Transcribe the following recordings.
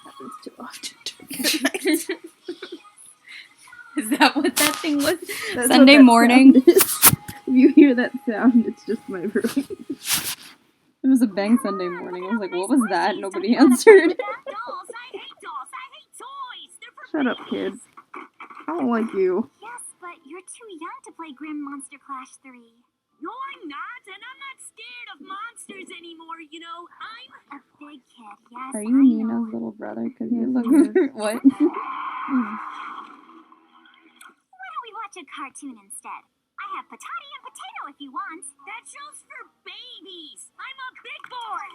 Happens too often. Is that what that thing was? That's Sunday what that morning? sound is. If you hear that sound, it's just my room. It was a bang Sunday morning. I was like, what was that? Nobody answered. Shut up, kid. I don't like you. Yes, but you're too young to play Grim Monster Clash 3. No, I'm not, and I'm not scared of monsters anymore, you know. I'm a big kid, yes. Are you Nina's little brother? Because you look... What? Why don't we watch a cartoon instead? I have Patati and Potato if you want. That show's for babies. I'm a big boy.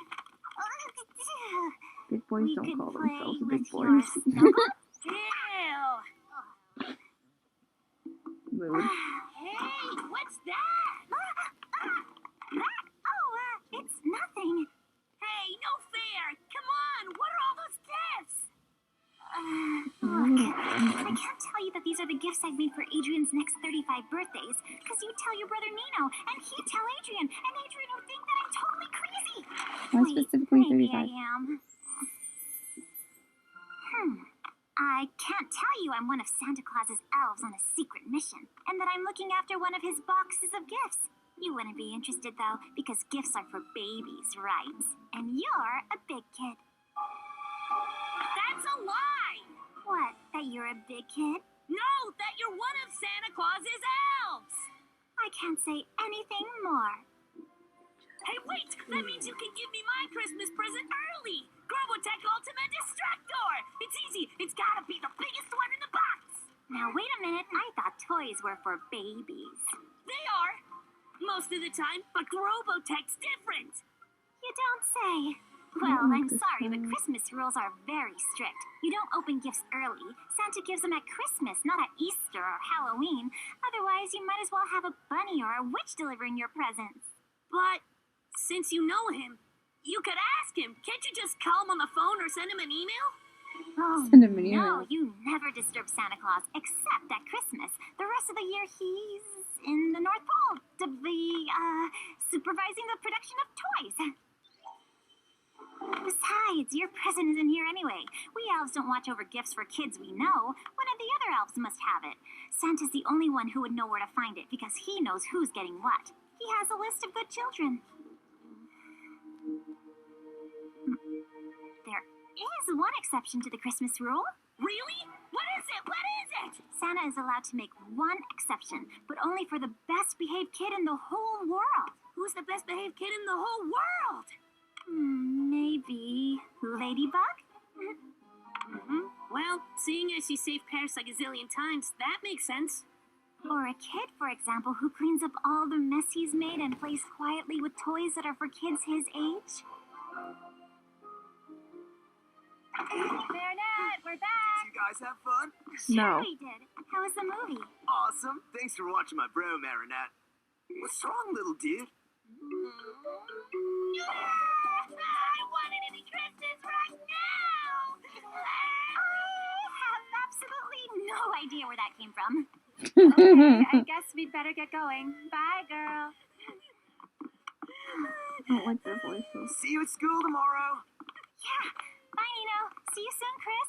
Big boys We don't could call play themselves with big your boys. snuggle. Ew. Mood. Hey, what's that? It's nothing. Hey, no fair. Come on, what are all those gifts? Look, I can't tell you that these are the gifts I've made for Adrian's next 35 birthdays, because you'd tell your brother Nino, and he'd tell Adrian, and Adrian would think that I'm totally crazy. Why specifically Maybe 35? I am. I can't tell you I'm one of Santa Claus's elves on a secret mission, and that I'm looking after one of his boxes of gifts. You wouldn't be interested, though, because gifts are for babies, right? And you're a big kid. That's a lie. What, that you're a big kid? No, that you're one of Santa Claus's elves. I can't say anything more. Hey, wait! That means you can give me my Christmas present early! Grobotech Ultimate Destructor! It's easy! It's gotta be the biggest one in the box! Now, wait a minute. I thought toys were for babies. They are! Most of the time, but Grobotech's different! You don't say. Well, I'm sorry, but Christmas rules are very strict. You don't open gifts early. Santa gives them at Christmas, not at Easter or Halloween. Otherwise, you might as well have a bunny or a witch delivering your presents. But since you know him, you could ask him. Can't you just call him on the phone or send him an email? Oh, Send him an email. no, you never disturb Santa Claus, except at Christmas. The rest of the year, he's in the North Pole to be, supervising the production of toys. Besides, your present isn't here anyway. We elves don't watch over gifts for kids we know. One of the other elves must have it. Santa's the only one who would know where to find it because he knows who's getting what. He has a list of good children. There is one exception to the Christmas rule. Really? What is it? What is it? Santa is allowed to make one exception, but only for the best behaved kid in the whole world. Who's the best behaved kid in the whole world? Maybe Ladybug? Well, seeing as she saved Paris like a zillion times, that makes sense. Or a kid, for example, who cleans up all the mess he's made and plays quietly with toys that are for kids his age. Marinette, we're back! Did you guys have fun? No. Sure we did. How was the movie? Awesome. Thanks for watching my bro, Marinette. What's wrong, little dude? I want it to be Christmas right now! I have absolutely no idea where that came from. Okay, I guess we'd better get going. Bye, girl. I don't like their voices. See you at school tomorrow. Yeah. Bye, Nino. See you soon, Chris.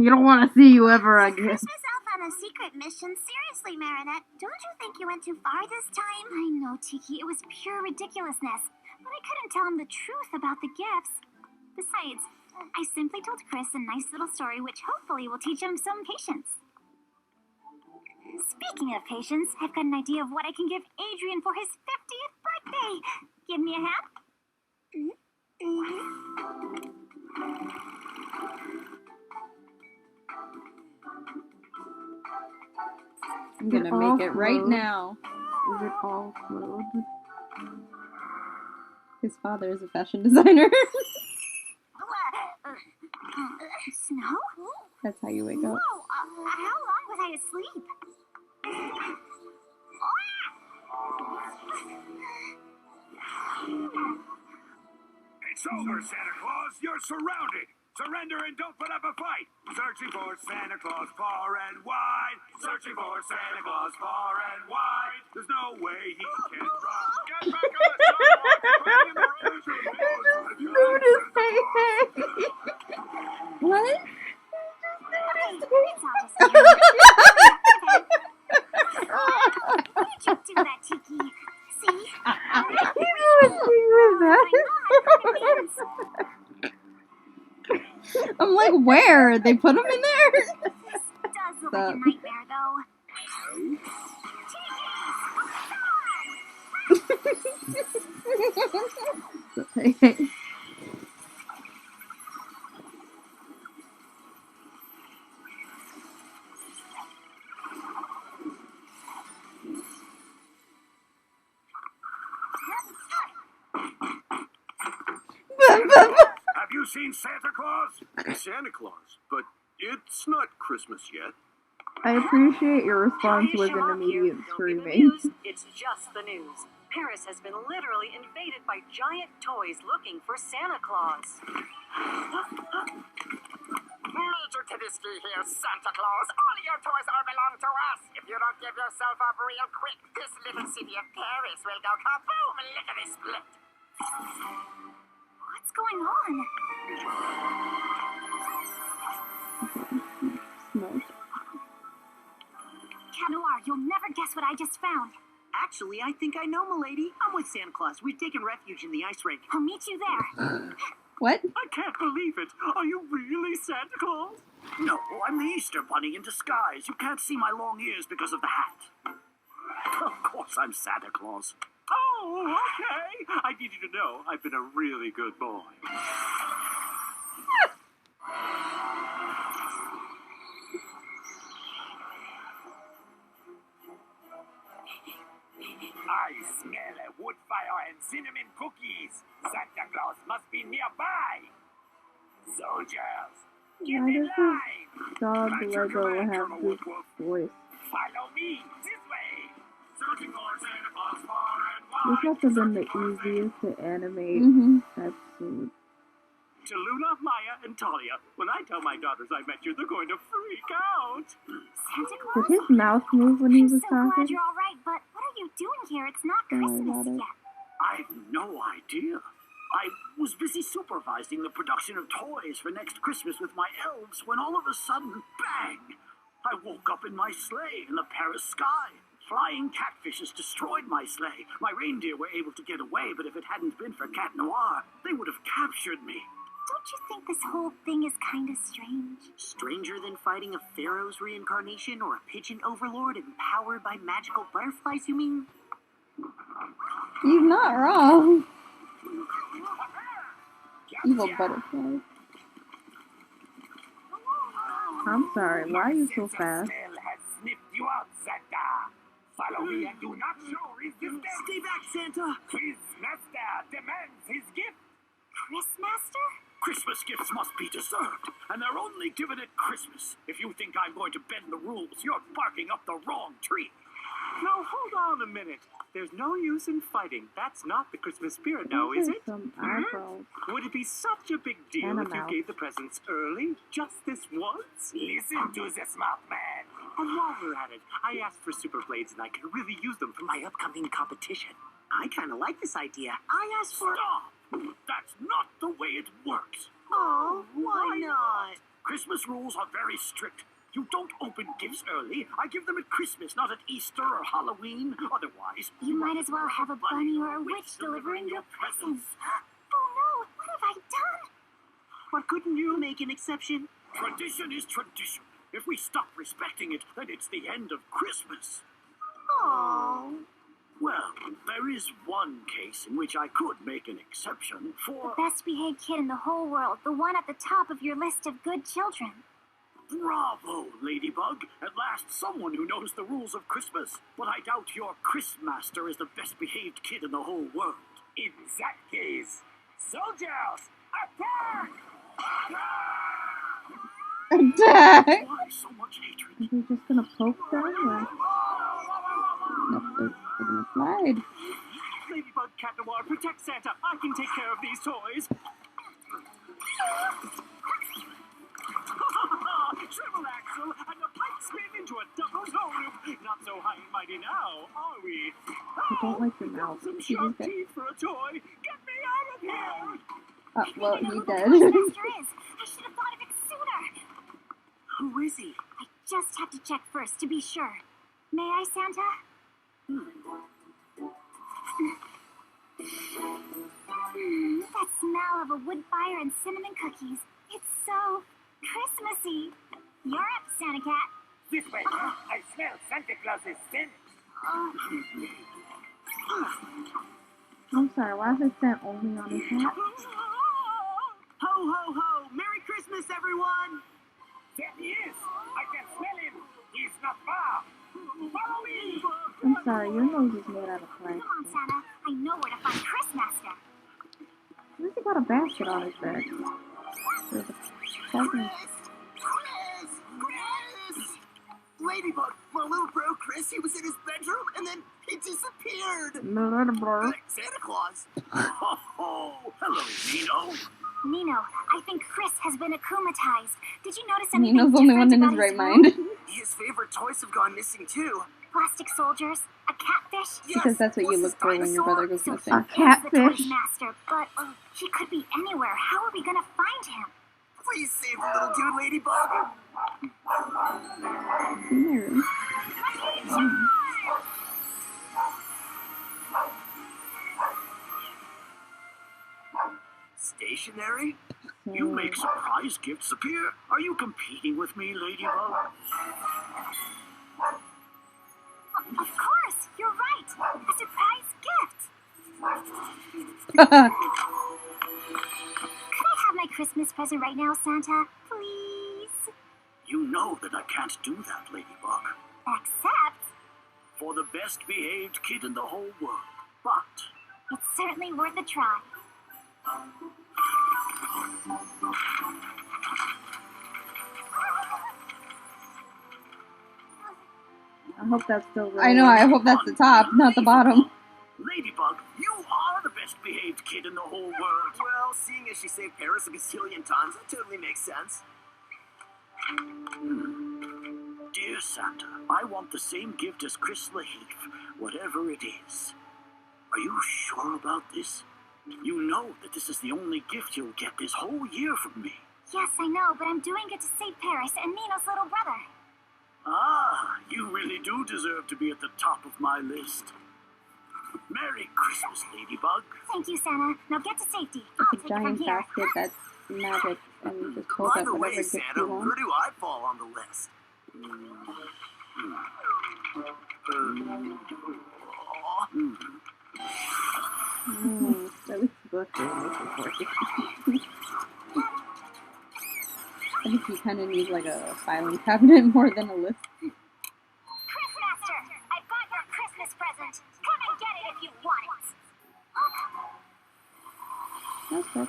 You don't want to see you ever again. Christmas elf on a secret mission? Seriously, Marinette, don't you think you went too far this time? I know, Tiki. It was pure ridiculousness. But I couldn't tell him the truth about the gifts. Besides, I simply told Chris a nice little story which hopefully will teach him some patience. Speaking of patience, I've got an idea of what I can give Adrian for his 50th birthday. Give me a hand. I'm gonna make it right now. Is it all clothes? His father is a fashion designer. Snow? That's how you wake Whoa, up. how long was I asleep? It's over, Santa Claus. You're surrounded. Surrender and don't put up a fight. Searching for Santa Claus far and wide. Searching for Santa Claus far and wide. There's no way he can run. Get back on the sidewalk and put me in the road. that? I'm like, where? They put them in there? This does look like a Stop. nightmare, though. Have you seen Santa Claus? Santa Claus, but it's not Christmas yet. I appreciate your response Talia with an Shamrock here. immediate Don't be screaming. bemused. It's just the news. Paris has been literally invaded by giant toys looking for Santa Claus. Major Tedeschi here, Santa Claus. All your toys are belong to us. If you don't give yourself up real quick, this little city of Paris will go kaboom and lickety split. What's going on? Smoke. Cat Noir, you'll never guess what I just found. Actually, I think I know, milady. I'm with Santa Claus. We've taken refuge in the ice rink. I'll meet you there. What? I can't believe it. Are you really Santa Claus? No, I'm the Easter Bunny in disguise. You can't see my long ears because of the hat. Of course I'm Santa Claus. Oh, okay. I need you to know I've been a really good boy. I smell a wood fire and cinnamon cookies. Santa Claus must be nearby. Soldiers, get Why in does line. this dog At your Lego command, have Colonel this Woodwolf. voice? Follow me this way. Searching for Santa Claus far and This wide. must have been the Searching for easiest to animate Mm-hmm. episode. To Luna, Maya, and Talia, when I tell my daughters I met you, they're going to freak out. Santa Did Claus? his mouth move when he I'm was so glad talking? you're all right, but what are you doing here? It's not Don't worry Christmas about it. yet. I've no idea. I was busy supervising the production of toys for next Christmas with my elves when all of a sudden, bang! I woke up in my sleigh in the Paris sky. Flying catfishes destroyed my sleigh. My reindeer were able to get away, but if it hadn't been for Cat Noir, they would have captured me. Don't you think this whole thing is kind of strange? Stranger than fighting a pharaoh's reincarnation or a pigeon overlord empowered by magical butterflies, you mean? He's not wrong. Evil butterfly. I'm sorry, why are you so fast? Smell has sniffed you out, Santa. Follow me and do not show resistance. Stay back, Santa! Quiz Master demands his gift. Chris Master? Christmas gifts must be deserved, and they're only given at Christmas. If you think I'm going to bend the rules, you're barking up the wrong tree. Now, hold on a minute. There's no use in fighting. That's not the Christmas spirit now, is Those it? are some eyebrows. Would it be such a big deal And a if you mouth. gave the presents early? Just this once? Listen to the smart man. And while we're at it, I asked for super blades and I could really use them for my upcoming competition. I kind of like this idea. I asked for... Stop! That's not the way it works. Oh, why not? Christmas rules are very strict. You don't open gifts early. I give them at Christmas, not at Easter or Halloween. Otherwise... You might as well have a bunny or a witch delivering your presents. Oh no, what have I done? But couldn't you make an exception? Tradition is tradition. If we stop respecting it, then it's the end of Christmas. Oh. Well, there is one case in which I could make an exception The for... best behaved kid in the whole world, the one at the top of your list of good children. Bravo, Ladybug! At last, someone who knows the rules of Christmas. But I doubt your Chris Master is the best behaved kid in the whole world. In that case, soldiers, attack! Attack! Why so much hatred? Is he just gonna poke them? Or? Nope, they're gonna slide. Ladybug, Cat Noir, protect Santa. I can take care of these toys. Triple axle and a pipe spin into a double toe loop. Not so high and mighty now, are we? I don't like your mouth. Some He's sharp okay. teeth for a toy. Get me out of here! Well, I know he who the dead. Chris Master is. I should have thought of it sooner. Who is he? I just had to check first to be sure. May I, Santa? a wood fire and cinnamon cookies. It's so Christmassy. You're up, Santa Cat. This way. I smell Santa Claus's scent. I'm sorry, why is it scent only on his hat? Ho, ho, ho! Merry Christmas, everyone! There he is. I can smell him. He's not far. Follow me. I'm sorry, your nose is made out of plastic. Come on, Santa. I know where to find Chris Master. Why's he got a basket on his back? There's a present. Chris! Ladybug, my little bro Chris, he was in his bedroom and then he disappeared. Santa Claus. Oh, hello, Nino. Nino, I think Chris has been akumatized. Did you notice anything Nino's the only one in different his about right room? mind. His favorite toys have gone missing too. Plastic soldiers, a catfish. Because that's what you look for when your brother goes So missing. A he is the catfish? Toys Master, but he could be anywhere. How are we gonna find him? Please save the little dude, Ladybug. See my room. Stationary? You make surprise gifts appear. Are you competing with me, Ladybug? Of course, you're right. A surprise gift. Could I have my Christmas present right now, Santa? Please? You know that I can't do that, Ladybug. Except, For the best behaved kid in the whole world. But it's certainly worth a try. I hope that's still I know, I hope that's the top, not the bottom. Ladybug, you are the best behaved kid in the whole world. Well, seeing as she saved Paris a gazillion times, that totally makes sense. Dear Santa, I want the same gift as Chris Master, whatever it is. Are you sure about this? You know that this is the only gift you'll get this whole year from me. Yes, I know, but I'm doing it to save Paris and Nino's little brother. Ah, you really do deserve to be at the top of my list. Merry Christmas, Ladybug. Thank you, Santa. Now get to safety. I'll It's take a it from giant here. basket that's magic and you just pull By out the whatever way, gift Santa, you want. where do I fall on the list? That was supposed to be I think you kind of need like a filing cabinet more than a list. Chris Master, I've got your Christmas present. Come and get it if you want it. That's good.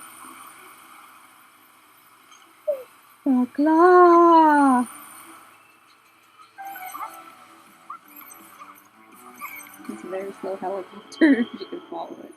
Santa Claus! It's a very slow helicopter. You can follow it.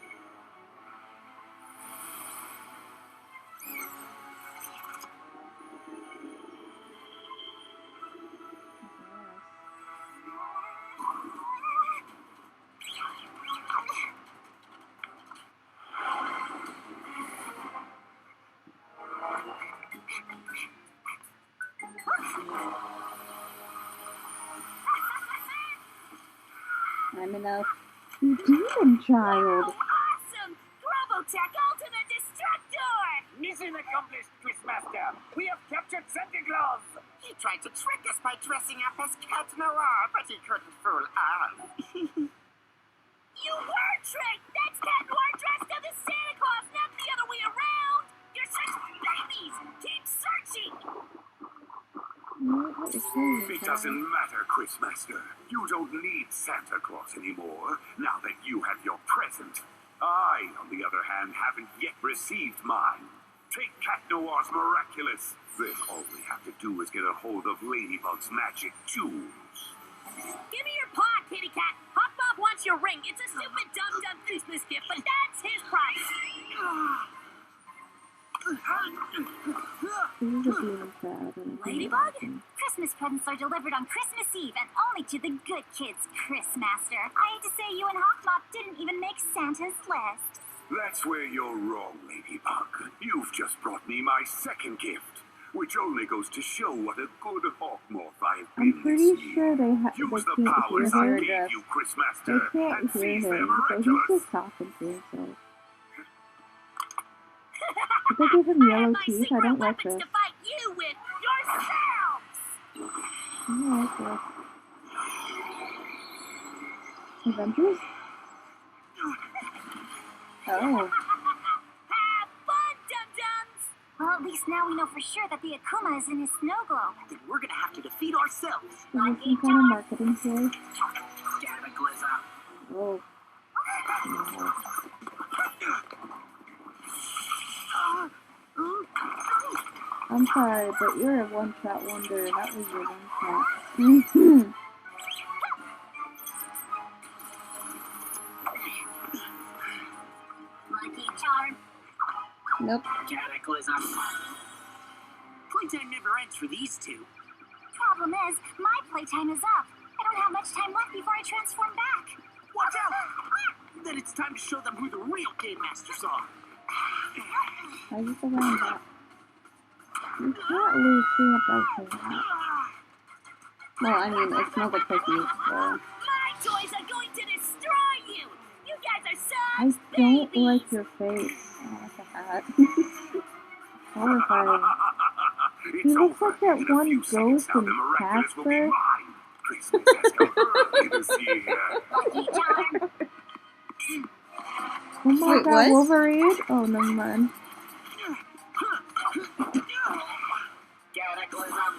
I'm enough. You demon child! Awesome! Robotech Ultimate Destructor! Mission accomplished, Chris Master. We have captured Santa Claus. He tried to trick us by dressing up as Cat Noir, but he couldn't fool us. You were tricked! That's Cat Noir dressed up as Santa Claus, not the other way around! You're such babies! Keep searching! It doesn't matter, Chris Master. You don't need Santa Claus anymore, now that you have your present. I, on the other hand, haven't yet received mine. Take Cat Noir's Miraculous. Then all we have to do is get a hold of Ladybug's magic tools. Give me your paw, kitty cat! Hop Bob wants your ring. It's a stupid dumb Christmas gift, but that's his price! This is a demon child. Ladybug? Christmas presents are delivered on Christmas Eve and only to the good kids, Chris Master. I hate to say you and Hawkmop didn't even make Santa's list. That's where you're wrong, Ladybug. You've just brought me my second gift, which only goes to show what a good Hawkmoth I have been I'm pretty this sure year. they Use can't the hear powers I her. gave you, Chris They Master, can't and hear seize their him, so he's miraculous. just talking to himself. they give him yellow my teeth? I secret don't like weapons this. to fight you with yourselves! I don't like this. Avengers? Oh. Have fun, dum-dums! Well, at least now we know for sure that the Akuma is in his snow globe. Then we're gonna have to defeat ourselves. Is this some kind of marketing ploy? Cataclysm. Oh. I'm sorry, but you're a one-shot wonder. That was your one-shot. Lucky charm. Nope. Cataclysm. Playtime never ends for these two. Problem is, my playtime is up. I don't have much time left before I transform back. Watch out! Then it's time to show them who the real Game Masters are. I just around that. You can't lose 3,000. Well, I mean, it's not the cookies, so... My toys are going to destroy you! You guys are I such don't babies! like your face. Oh, that's a hat. Horrifying. He looks like that one ghost in Casper. Christmas has come early this year. Lucky charm. Oh my Wait, god, what? Wolverine? Oh, never mind. Cataclysm.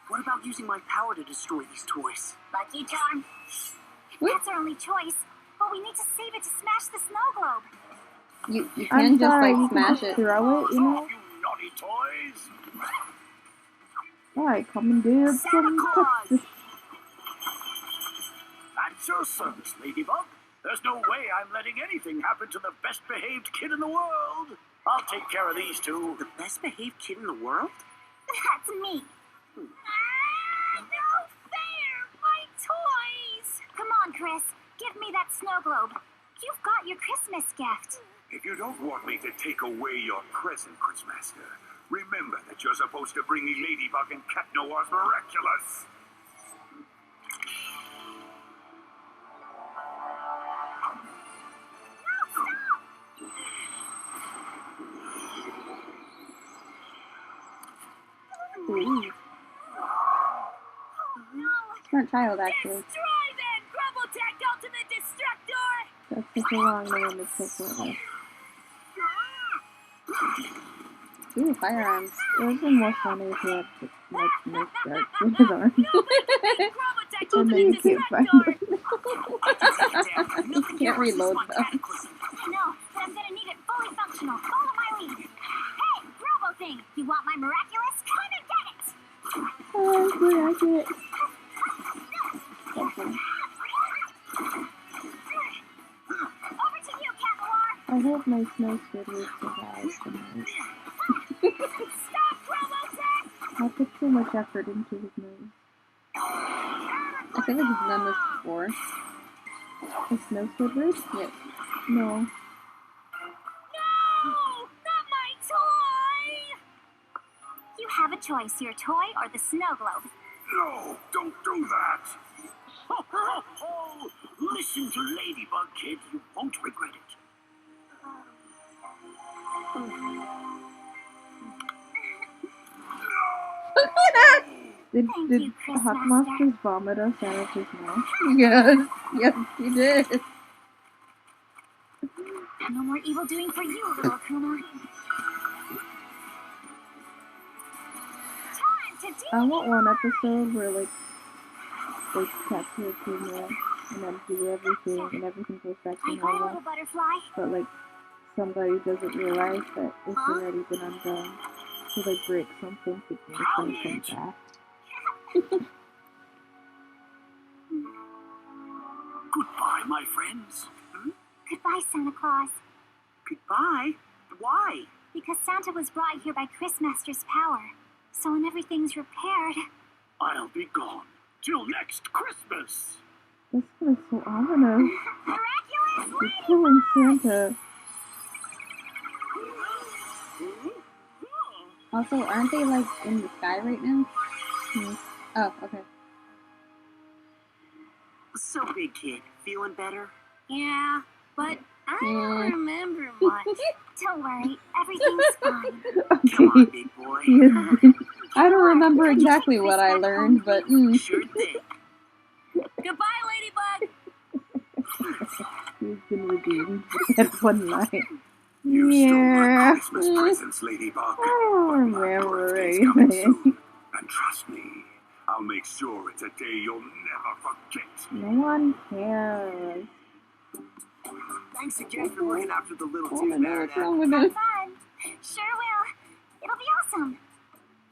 What about using my power to destroy these toys? Lucky charm. That's our only choice. But we need to save it to smash the snow globe. You I'm can just, sorry, like, you can smash just it. throw it, you know? You naughty toys! Alright, come and do some Texas. At your service, Ladybug. There's no way I'm letting anything happen to the best behaved kid in the world. I'll take care of these two. The best behaved kid in the world? That's me. No fair! My toys! Come on, Chris. Give me that snow globe. You've got your Christmas gift. If you don't want me to take away your present, Chris Master, remember that you're supposed to bring me Ladybug and Cat Noir's Miraculous. Ooh. Smart child, actually. Destroy them! Grumble Tech Ultimate Destructor! That's such a long name, it's so clever. Ooh, firearms. It would be more funny if you had to, like, make darts with his arms. And then you can't find them. You can't reload them. No, but I'm gonna need it fully functional. Follow my lead. Hey, Robo thing! You want my Miraculous? Come and get it! Oh, good, I get it. Okay. Over to you, Cat Noir! I hope my snow squidward survives tonight. Stop, Robo Tech! I put too much effort into his nose. I feel like you've done this before. A snow squidward? Yep. No. No! Not my toy! You have a choice, your toy or the snow globe. No, don't do that! Ho, ho, ho. Listen to Ladybug, kid. You won't regret it. Did Thank you, Chris Hawk Master. Monsters vomit us out of his mouth? Yes. Yes, you did. No more evil doing for you, little Akuma. Time to do I want one episode where, like, they capture Akuma and then do everything, and everything goes back to Bye, normal. little butterfly. But, like, somebody doesn't realize that it's already been undone. So they break something to make them come back. Goodbye, my friends. Goodbye, Santa Claus. Goodbye? Why? Because Santa was brought here by Chris Master's power. So when everything's repaired... I'll be gone till next Christmas. This is so ominous. Miraculous You're killing Santa. Also, aren't they, like, in the sky right now? Hmm. Oh, okay. So big, kid. Feeling better? Yeah, but I don't remember much. Don't worry, everything's fine. Come on, Okay. big boy. I don't remember exactly what I learned, but Sure thing. Goodbye, Ladybug. He's been redeemed with that one line. You stole my Yeah. Christmas presents, Ladybug. I don't But my remember birthday's coming anything. soon. And trust me, I'll make sure it's a day you'll never forget. No one cares. Thanks again for looking after the little I two, don't know what's wrong Marinette. with Have it. fun. Sure will. It'll be awesome.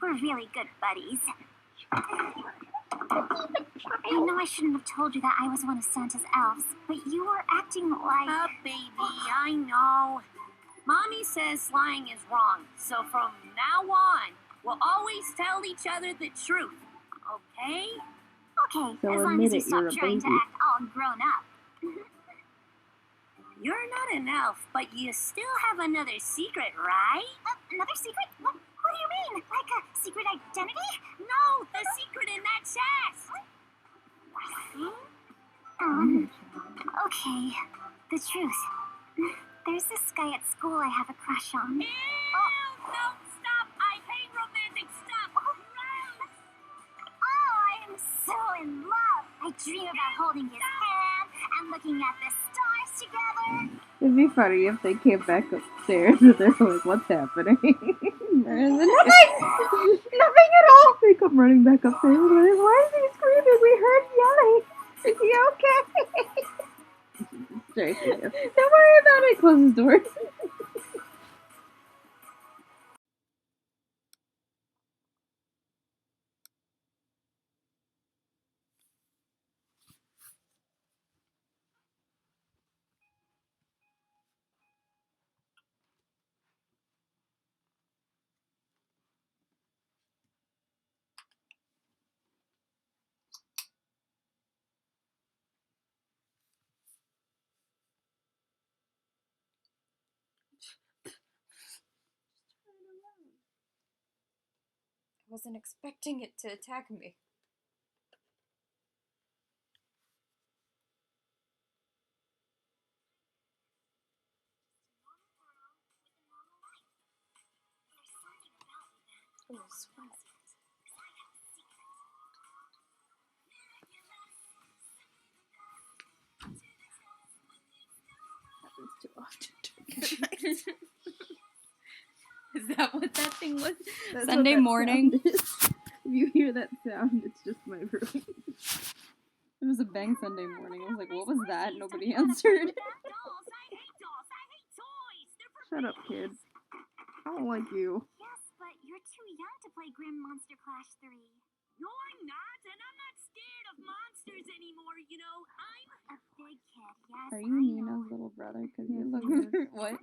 We're really good buddies. I know I shouldn't have told you that I was one of Santa's elves, but you were acting like... Baby, I know. Mommy says lying is wrong, so from now on, we'll always tell each other the truth. Okay? Okay, So as long as admit you it, you're stop a trying to baby. act all grown up. You're not an elf, but you still have another secret, right? Another secret? What do you mean? Like a secret identity? No, the secret in that chest. Okay. The truth. There's this guy at school I have a crush on. Ew, no, stop. I hate romantic stuff. Gross. Oh, I am so in love. I dream about holding his hand and looking at the stars together. It'd be funny if they came back upstairs and they're like, what's happening? There's nothing! Nothing at all! They come running back upstairs and they're like, why is he screaming? We heard yelling. Is he okay? Straight to you. Don't worry about it. Close the door. I wasn't expecting it to attack me. Oh, sweat. Happens too often. Is that what that thing was? That's Sunday what that morning. sound is. If you hear that sound, it's just my room. It was a bang Sunday morning. I was like, what was that? Nobody answered. Dolls. I hate dolls. I hate toys. They're for Shut up, kid. I don't like you. Yes, but you're too young to play Grim Monster Clash 3. No, I'm not, and I'm not scared of monsters anymore, you know. I'm A big kid, yes, Are you I know. Nina's little brother? Because you Yes, look... he is. What?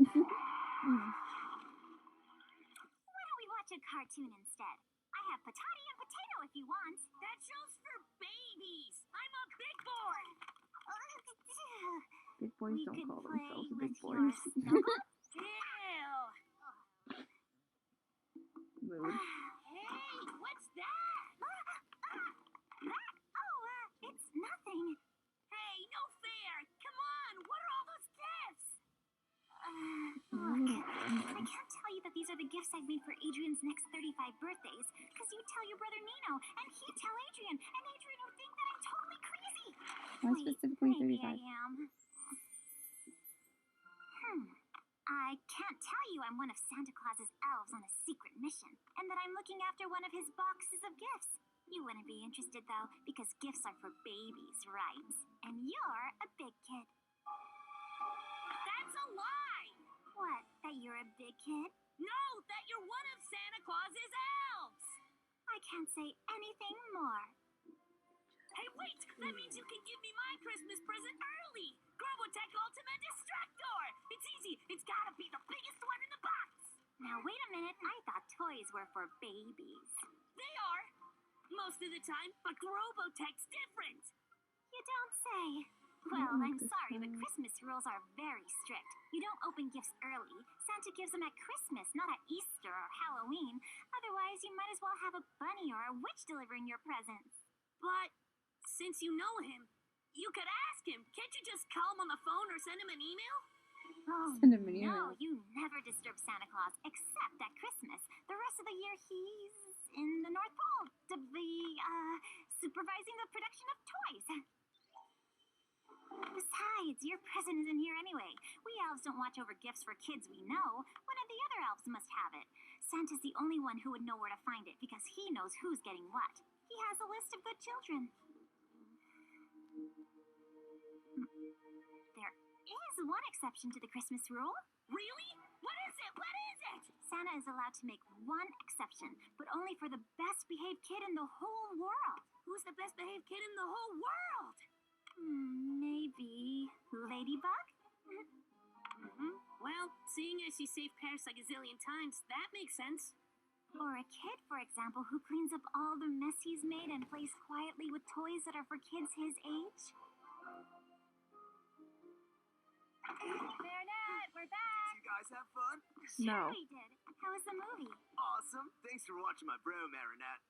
Why don't we watch a cartoon instead? I have Patati and Potato if you want. that show's for babies. I'm a big boy. Big boys We don't could call play themselves with big your boys. snuggle. Ew. Mood. Hey, what's that? It's nothing. Hey, no fair. Come on, what are all those gifts? Look, I can't tell you that these are the gifts I've made for Adrian's next 35 birthdays, because you tell your brother Nino, and he'd tell Adrian, and Adrian would think that I'm totally crazy. Why Wait, specifically maybe 35? I am. I can't tell you I'm one of Santa Claus's elves on a secret mission, and that I'm looking after one of his boxes of gifts. You wouldn't be interested, though, because gifts are for babies, right? And you're a big kid. That's a lie. What, that you're a big kid? No, that you're one of Santa Claus's elves. I can't say anything more. Hey, wait! That means you can give me my Christmas present early! Grobotech Ultimate Destructor! It's easy! It's gotta be the biggest one in the box! Now, wait a minute. I thought toys were for babies. They are! Most of the time, but Grobotech's different! You don't say. Well, I'm sorry, but Christmas rules are very strict. You don't open gifts early. Santa gives them at Christmas, not at Easter or Halloween. Otherwise, you might as well have a bunny or a witch delivering your presents. But, since you know him, you could ask him. Can't you just call him on the phone or send him an email? Oh, Send him an no, email. you never disturb Santa Claus, except at Christmas. The rest of the year, he's in the North Pole to be, supervising the production of toys. Besides, your present isn't here anyway. We elves don't watch over gifts for kids we know. One of the other elves must have it. Santa's the only one who would know where to find it because he knows who's getting what. He has a list of good children. There is one exception to the Christmas rule. Really? What is it? What is it? Santa is allowed to make one exception, but only for the best behaved kid in the whole world. Who's the best behaved kid in the whole world? Maybe Ladybug? Well, seeing as she saved Paris like a zillion times, that makes sense. Or a kid, for example, who cleans up all the mess he's made and plays quietly with toys that are for kids his age. Marinette, we're back! Did you guys have fun? No. Sure we did. How was the movie? Awesome. Thanks for watching my bro, Marinette.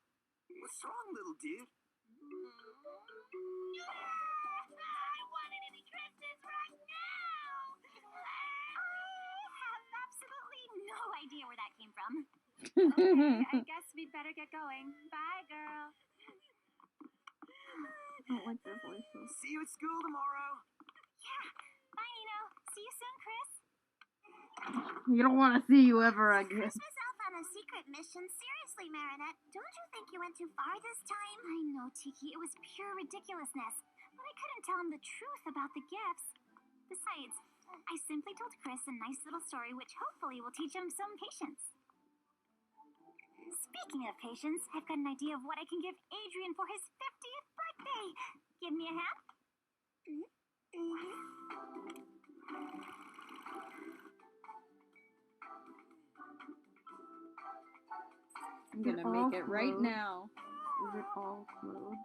What's wrong, little dude? I wanted to be Christmas right now! I have absolutely no idea where that came from. Okay, I guess we'd better get going. Bye, girl. I don't like their voices. See you at school tomorrow. Yeah. Bye, Nino. See you soon, Chris. You don't want to see you ever again. Christmas elf on a secret mission? Seriously, Marinette, don't you think you went too far this time? I know, Tiki. It was pure ridiculousness. But I couldn't tell him the truth about the gifts. Besides, I simply told Chris a nice little story which hopefully will teach him some patience. Speaking of patience, I've got an idea of what I can give Adrian for his 50th birthday. Give me a hand. I'm gonna make it right clothes? now. Is it all clothes?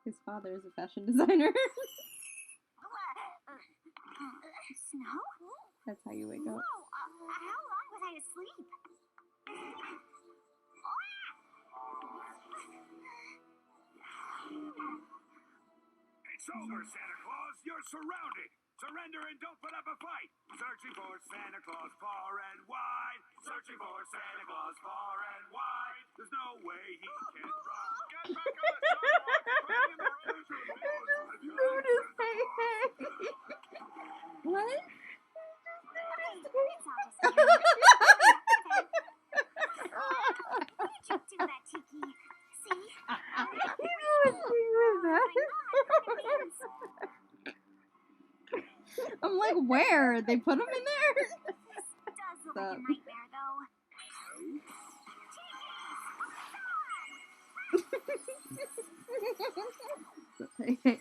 His father is a fashion designer. Snow? That's how you wake up. Whoa, how long was I asleep? It's over, Santa Claus. You're surrounded. Surrender and don't put up a fight. Searching for Santa Claus far and wide. Searching for Santa Claus far and wide. There's no way he can run. Get back on the sidewalk. Dude is hey hey. What? Why did you do that, Tiki? See? He's listening with that. I'm like, where? They put him in there? This does look like a nightmare, though. Hey hey.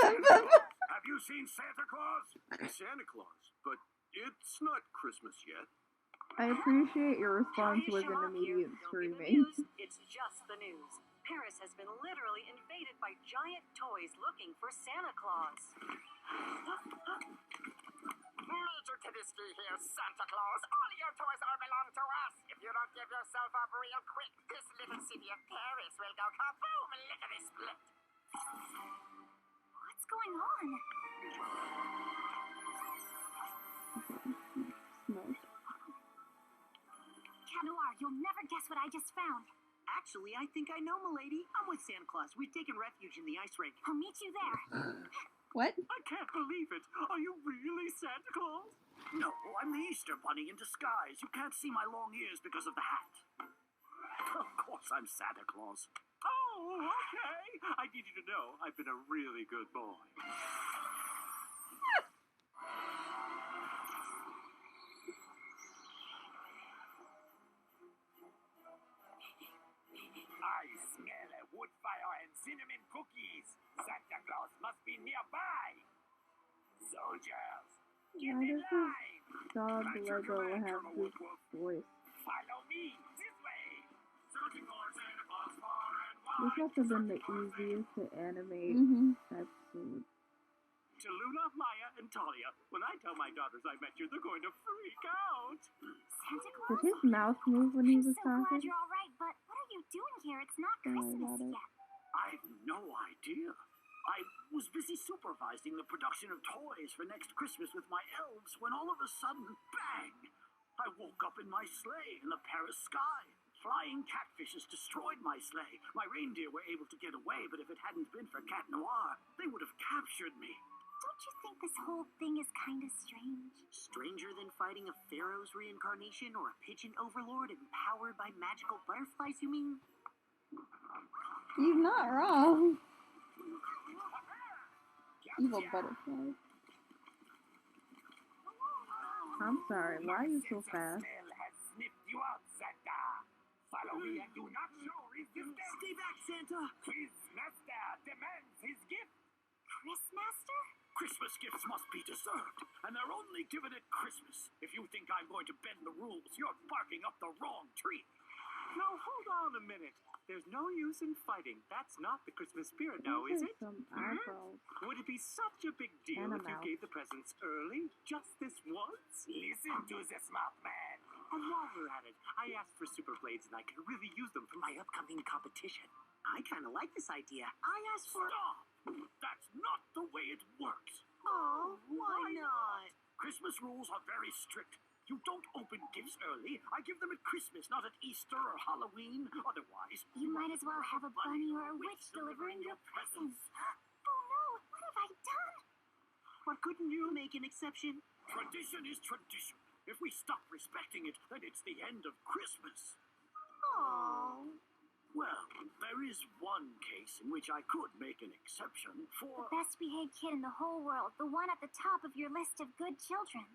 Have you seen Santa Claus? Santa Claus, but it's not Christmas yet. I appreciate your response Tell you, wasn't Sherlock here, immediate don't get the screaming. news, it's just the news. Paris has been literally invaded by giant toys looking for Santa Claus. Major Tedeschi here, Santa Claus. All your toys are belong to us. If you don't give yourself up real quick, this little city of Paris will go kaboom and lickety split. What's going on? Smoke. Cat Noir, you'll never guess what I just found. Actually, I think I know, m'lady. I'm with Santa Claus. We've taken refuge in the ice rink. I'll meet you there. What? I can't believe it. Are you really Santa Claus? No, I'm the Easter Bunny in disguise. You can't see my long ears because of the hat. Of course I'm Santa Claus. Oh, okay. I need you to know I've been a really good boy. I smell a wood fire and cinnamon cookies. Santa Claus must be nearby. Soldiers, get Why in does line. this dog At your Lego command, have Colonel this Woodwolf. voice? Follow me this way. Searching for Santa Claus far and This wide. must have been the easiest to animate Mm-hmm. episode. To Luna, Maya, and Talia. When I tell my daughters I met you, they're going to freak out. Santa Did Claus? his mouth move when he I'm was so glad talking? you're all right, but what are you doing here? It's not Don't worry Christmas about it. yet. I've no idea. I was busy supervising the production of toys for next Christmas with my elves when all of a sudden, bang! I woke up in my sleigh in the Paris sky. Flying catfishes destroyed my sleigh. My reindeer were able to get away, but if it hadn't been for Cat Noir, they would have captured me. Don't you think this whole thing is kind of strange? Stranger than fighting a pharaoh's reincarnation or a pigeon overlord empowered by magical butterflies, you mean? He's not wrong. Evil butterfly. I'm sorry, why are you so fast? Has sniffed you out, Santa. Follow me and do not show resistance. Stay back, Santa! Chris Master demands his gift. Chris Master? Christmas gifts must be deserved, and they're only given at Christmas. If you think I'm going to bend the rules, you're barking up the wrong tree. Now, hold on a minute. There's no use in fighting. That's not the Christmas spirit now, is it? Some eyebrows. Would it be such a big deal And a if you mouth. gave the presents early? Just this once? Listen to the smart man. And while we're at it, I asked for super blades and I could really use them for my upcoming competition. I kind of like this idea. I asked for... Stop! That's not the way it works. Oh, why not? Christmas rules are very strict. You don't open gifts early. I give them at Christmas, not at Easter or Halloween. Otherwise, You might as well have a bunny or a witch delivering your presents. Oh no, what have I done? But couldn't you make an exception? Tradition is tradition. If we stop respecting it, then it's the end of Christmas. Oh. Well, there is one case in which I could make an exception for... The best behaved kid in the whole world, the one at the top of your list of good children.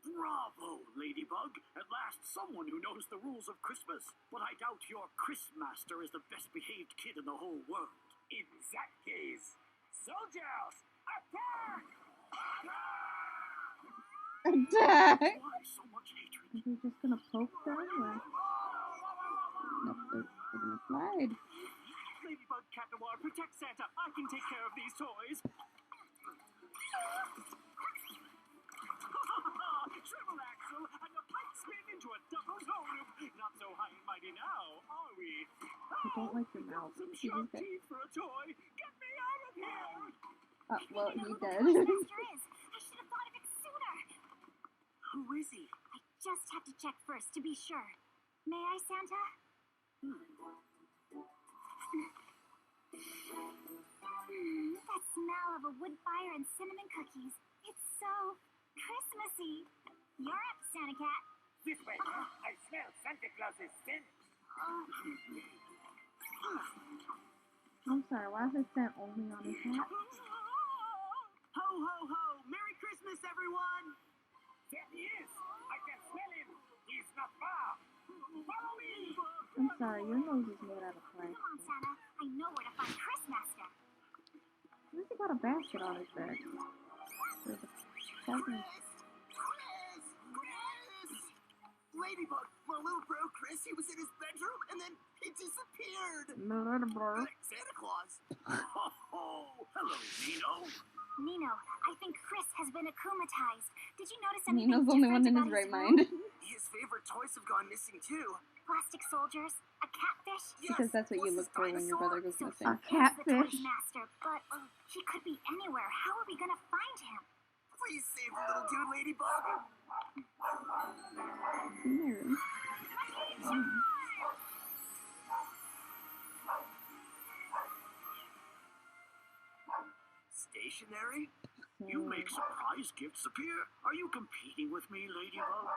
Bravo, Ladybug. At last, someone who knows the rules of Christmas. But I doubt your Chris Master is the best behaved kid in the whole world. In that case, soldiers, attack! Attack! Why so much hatred? Is he just gonna poke them? Or? Nope, they're gonna slide. Ladybug, Cat Noir, protect Santa. I can take care of these toys. Triple axle and a pipe spin into a double toe loop. Not so high and mighty now, are we? I don't like your mouth. Some She sharp just teeth for a toy. Get me out of here! Oh, well, I know he who the dead. Master is. I should have thought of it sooner. Who is he? I just have to check first to be sure. May I, Santa? That smell of a wood fire and cinnamon cookies. It's so Christmassy. You're up, Santa Cat. This way. I smell Santa Claus's scent. I'm sorry, why is it scent only on his hat? Ho, ho, ho! Merry Christmas, everyone! There he is. I can smell him. He's not far. Follow me. I'm sorry, your nose is made out of Come on, plastic. Santa. I know where to find Chris Master. Why has he got a basket on his back? There's a present. Chris! Ladybug, my little bro Chris, he was in his bedroom and then he disappeared. Santa Claus. Oh, hello, Nino. Nino, I think Chris has been akumatized. Did you notice anything Nino's the only one in different his about right mind. His favorite toys have gone missing too. Plastic soldiers, a catfish. Because that's what you look for when your brother goes So missing. he is the toy catfish. master, but he could be anywhere. How are we gonna find him? Please save the little dude, Ladybug. Stationary? You make surprise gifts appear. Are you competing with me, Ladybug?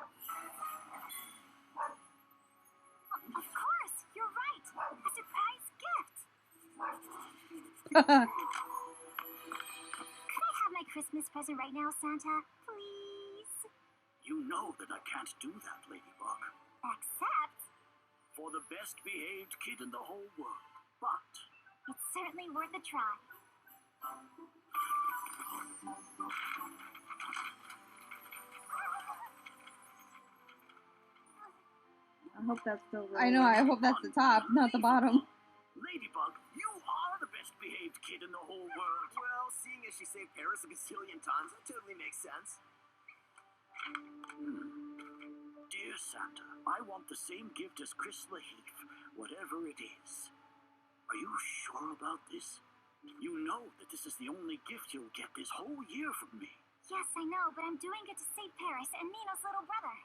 Of course, you're right. A surprise gift. Could I have my Christmas present right now, Santa? Please? You know that I can't do that, Ladybug. Except, For the best behaved kid in the whole world. But it's certainly worth a try. I hope that's still right. I know, I hope that's the top, not the bottom. Ladybug, you are the best behaved saved kid in the whole world. Well, seeing as she saved Paris a gazillion times, that totally makes sense. Dear Santa, I want the same gift as Chris Master, whatever it is. Are you sure about this? You know that this is the only gift you'll get this whole year from me. Yes, I know, but I'm doing it to save Paris and Nino's little brother.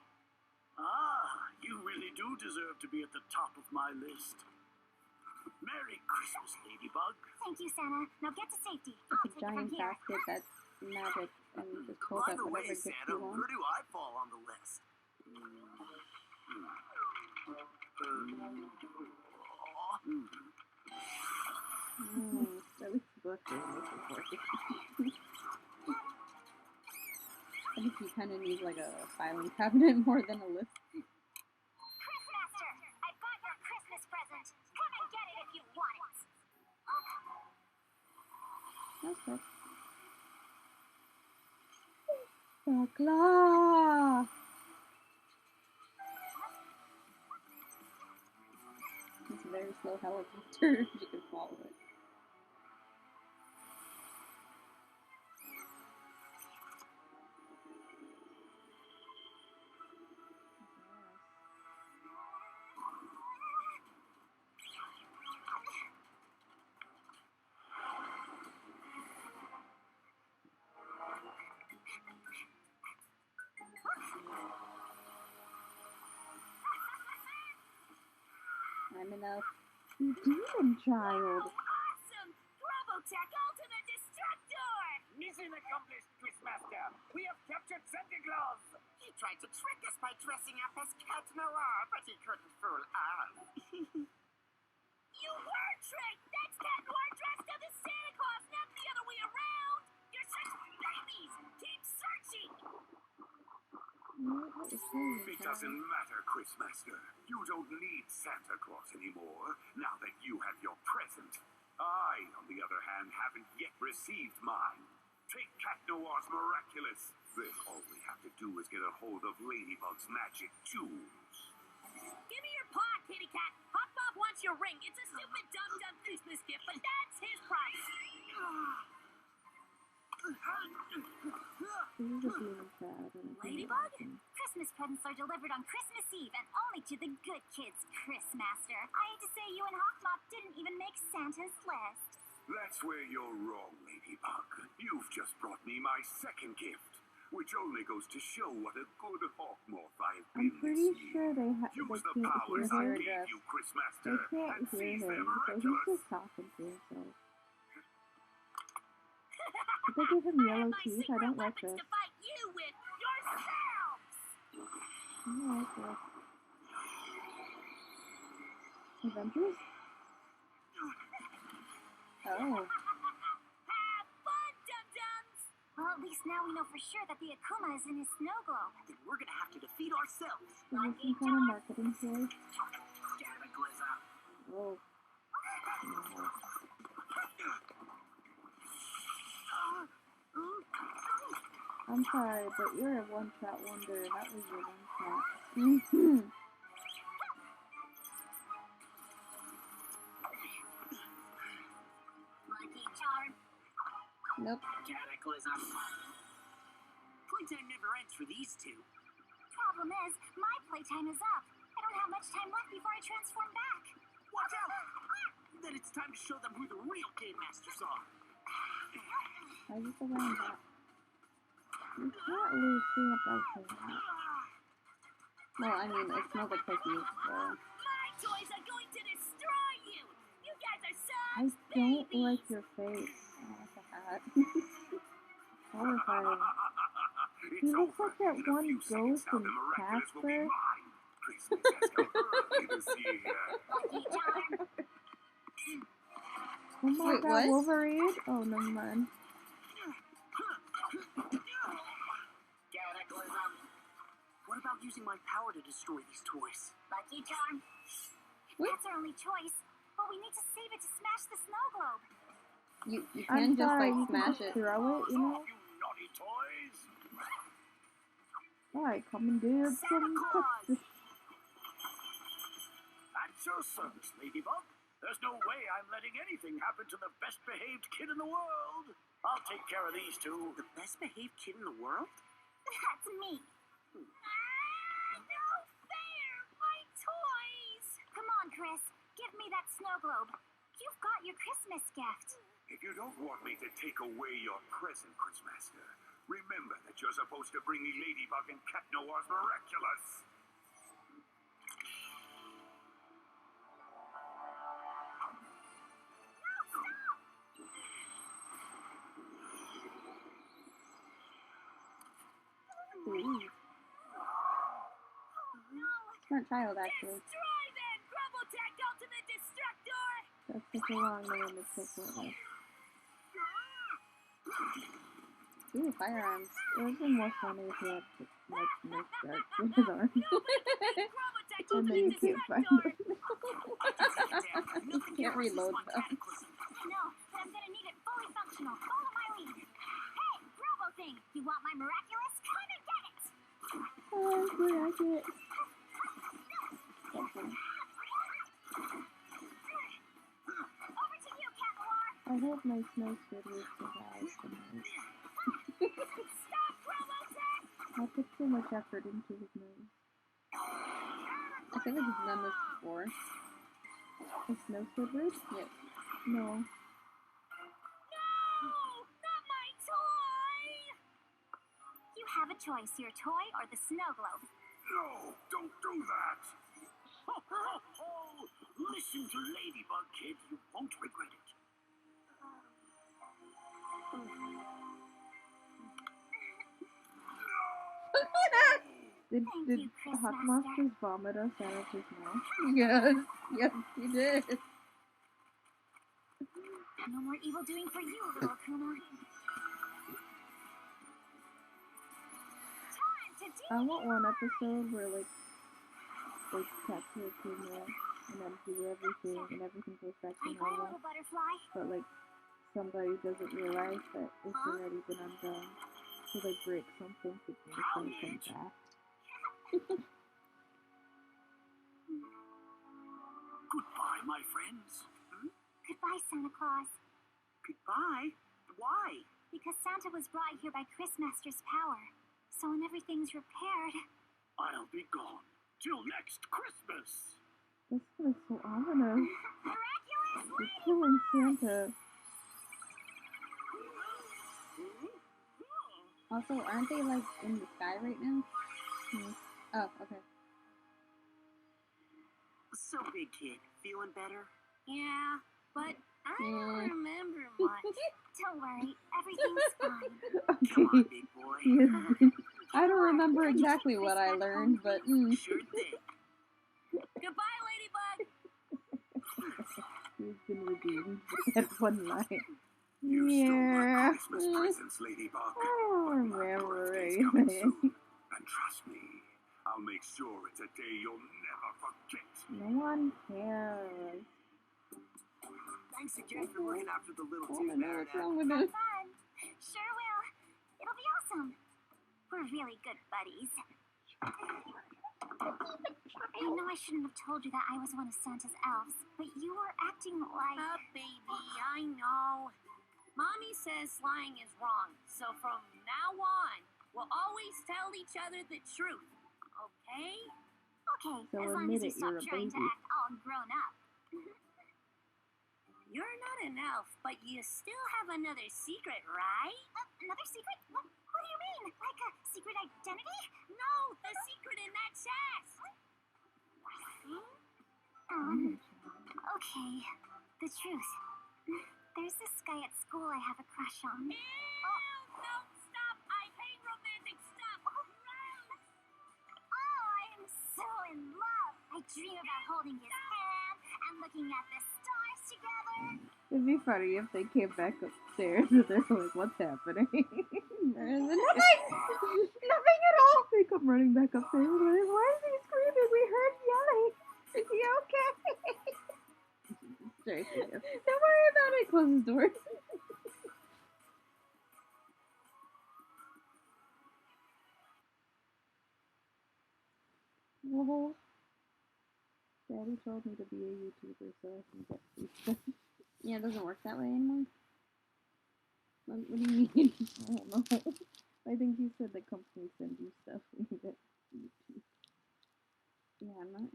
Ah, you really do deserve to be at the top of my list. Merry Christmas, Ladybug. Thank you, Santa. Now get to safety. It's I'll a take it from giant here. basket that's magic and you just pull By up the whatever way, gift Santa, you want. where do I fall on the list? At least the book is working. I think you kind of need like a filing cabinet more than a list. Chris Master, I've got your Christmas present. Come and get it if you want it. That's good. Santa Claus! It's a very slow helicopter, if you can follow it. I'm enough. Demon child. Awesome! Grobotech Ultimate Destructor! Mission accomplished, Chris Master. We have captured Santa Claus. He tried to trick us by dressing up as Cat Noir, but he couldn't fool us. You were tricked! That's Cat Noir dressed up as Santa Claus, not the other way around! You're such babies! Keep searching! It doesn't matter, Chris Master. You don't need Santa Claus anymore, now that you have your present. I, on the other hand, haven't yet received mine. Take Cat Noir's Miraculous. Then all we have to do is get a hold of Ladybug's magic jewels. Give me your paw, kitty cat! Hop Bob wants your ring. It's a stupid, dumb Christmas gift, but that's his price! This is a demon child. Ladybug? Christmas presents are delivered on Christmas Eve and only to the good kids, Chris Master. I hate to say you and Hawkmop didn't even make Santa's list. That's where you're wrong, Ladybug. You've just brought me my second gift, which only goes to show what a good Hawkmoth I've been I'm pretty this sure year. they Use the can't powers hear I her. gave you, Chris They Master, can't and hear seize their him, so he's miraculous. just talking to himself. Did they give him yellow teeth? I don't like this. To fight you with yourselves! I don't like this. Avengers? Oh. Have fun, dum-dums! Well, at least now we know for sure that the Akuma is in his snow globe. Then we're gonna have to defeat ourselves. Is this some kind of marketing toy? Cataclysm. Oh. No. I'm sorry, but you're a one-shot wonder, and that was your one-shot. Lucky charm. Nope. Cataclysm. Playtime never ends for these two. Problem is, my playtime is up. I don't have much time left before I transform back. Watch out! Then it's time to show them who the real Game Masters are. I just around that. You can't lose peanut butter like that. Well, I mean, it smells like cookies, so... My toys are going to destroy you! You guys are I such don't babies! like your face. Oh, that's a hat. Horrifying. He looks like that one ghost in Casper. Christmas has come early this year. Lucky charm. Oh my Wait, god, what? Wolverine? Oh, never mind. Cataclysm. What about using my power to destroy these toys? Lucky charm. What? That's our only choice. But we need to save it to smash the snow globe. You I'm can just, sorry, like, you can smash just it. throw it, you know? You naughty toys! Alright, come and do some Santa Claus! Christmas. At your service, Ladybug. There's no way I'm letting anything happen to the best-behaved kid in the world. I'll take care of these two. The best behaved kid in the world? That's me. No fair! My toys! Come on, Chris. Give me that snow globe. You've got your Christmas gift. If you don't want me to take away your present, Chris Master, remember that you're supposed to bring me Ladybug and Cat Noir's Miraculous. Smart child, actually. Destroy them! Grubble-tech Ultimate Destructor! That's such a long name to take with. Ooh, firearms. It would have been more funny if he had, like, Nerf darts in his arm. And then you can't find them. You can't reload them. I know, but I'm gonna need it fully functional. Follow my lead. Hey, Robo thing! You want my Miraculous? Come and get it! Oh, good, I get it. Okay. Over to you, Cat Noir! I hope my snow squid will survive tonight. Stop, Robotech! I put so much effort into his nose. I feel like he's done this before. A snow squid race? Yep. No. No! Not my toy! You have a choice, your toy or the snow globe. No, don't do that. Ho, ho, ho! Listen to Ladybug, kid. You won't regret it. Did you, Chris Hot Master. Monsters vomit us out of his mouth? Yes, yes, he did. No more evil doing for you, little Kuma. Time to do I want one episode where like capture a female and then do everything and everything goes back to Bye bye, normal. little butterfly. But like somebody doesn't realize that it's already been undone. So they break something to make them come back. Goodbye, my friends. Goodbye, Santa Claus. Goodbye? Why? Because Santa was brought here by Chris Master's power. So when everything's repaired... I'll be gone till next Christmas. This is so ominous. Miraculous You're killing Santa. Also, aren't they like in the sky right now? Oh, okay. So big, kid. Feeling better? Yeah, but I don't Yeah. remember much. Don't worry, everything's fine. Come on, big boy. I don't remember exactly what I learned, but Sure thing. Goodbye, Ladybug! he's been redeemed with that one line. You stole my Yeah. Christmas presents, Ladybug. I don't But my remember birthday's coming anything. soon. And trust me, I'll make sure it's a day you'll never forget. No one cares. Thanks again for looking after the little Oh tooth, my god, what's Marinette. wrong with Have this? fun. Sure will. It'll be awesome. We're really good buddies. I know I shouldn't have told you that I was one of Santa's elves, but you were acting like... Oh, baby, I know. Mommy says lying is wrong, so from now on, we'll always tell each other the truth, okay? Okay, So as long as admit you it, you're stop a trying to baby. act all grown up. You're not an elf, but you still have another secret, right? Another secret? What do you mean? Like a secret identity? No, the secret in that chest! Okay. The truth. There's this guy at school I have a crush on. Ew! No, stop! I hate romantic stuff! Gross! Oh, I am so in love. I dream about holding his hand and looking at the stars together. It'd be funny if they came back upstairs and they're like, what's happening? Nothing! Nothing at all! They come running back upstairs and they're like, why is he screaming? We heard yelling. Is he okay? Sorry, don't worry about it. Close his door. Whoa. Daddy told me to be a YouTuber so I can get free stuff. Yeah, it doesn't work that way anymore. What do you mean? I don't know. I think he said the